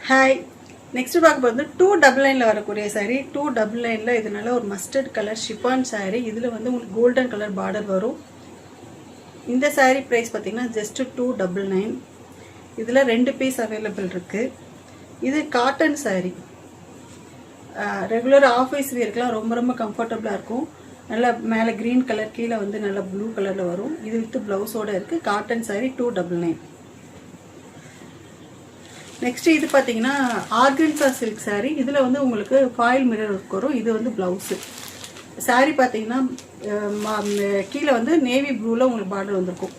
Hi, next பார்க்க போகிறது 299 வரக்கூடிய சாரீ. 299 இதனால ஒரு மஸ்டர்ட் கலர் ஷிஃபான் சாரீ. இதில் வந்து உங்களுக்கு கோல்டன் கலர் பார்டர் வரும். இந்த சாரீ ப்ரைஸ் பார்த்தீங்கன்னா ஜஸ்ட் 299. இதில் 2 பீஸ் அவைலபிள் இருக்குது. இது காட்டன் சாரீ. ரெகுலர் ஆஃபீஸ் வியர்க்கெலாம் ரொம்ப ரொம்ப கம்ஃபர்டபுளாக இருக்கும். நல்லா மேலே க்ரீன் கலர், கீழே வந்து நல்லா ப்ளூ கலரில் வரும். இது வித் ப்ளவுஸோடு இருக்குது. காட்டன் சாரீ 299. நெக்ஸ்ட் இது பார்த்தீங்கன்னா ஆர்கன்சா சில்க் சாரீ. இதில் வந்து உங்களுக்கு ஃபாயில் மிரர் ஒர்க் வரும். இது வந்து ப்ளவுஸு. சாரீ பார்த்தீங்கன்னா கீழே வந்து நேவி ப்ளூவில் உங்களுக்கு பார்டர் வந்திருக்கும்.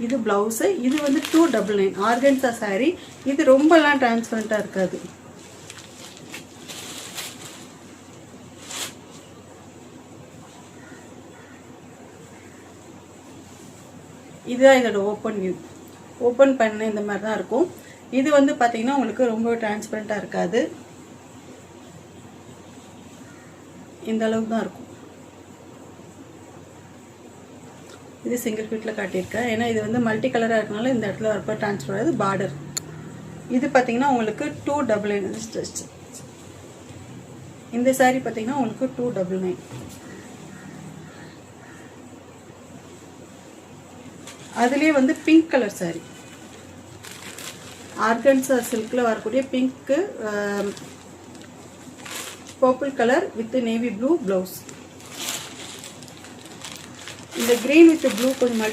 இது ப்ளவுஸு. இது வந்து 299 ஆர்கன்சா சாரீ. இது ரொம்பலாம் டிரான்ஸ்பரண்ட்டாக இருக்காது. இதுதான் இதோட ஓப்பன் வியூ. ஓப்பன் பண்ண இந்த மாதிரி தான் இருக்கும். இது வந்து பார்த்தீங்கன்னா உங்களுக்கு ரொம்ப டிரான்ஸ்பரண்ட்டாக இருக்காது. இந்த அளவுக்கு தான் இருக்கும். இது சிங்கிள் ஃபீட்டில் காட்டியிருக்கேன். ஏன்னா இது வந்து மல்டி கலராக இருக்கனால இந்த இடத்துல வரப்போ டிரான்ஸ்பர் ஆகுது. பார்டர் இது பார்த்தீங்கன்னா உங்களுக்கு 299. இந்த சாரீ பார்த்தீங்கன்னா உங்களுக்கு 299. அதுலேயே வந்து பிங்க் கலர் சாரீ. ஆர்கன்சா சில்கில் வரக்கூடிய pink, purple colour with navy blue blouse. இந்த க்ரீன் வித் ப்ளூ கொஞ்சம்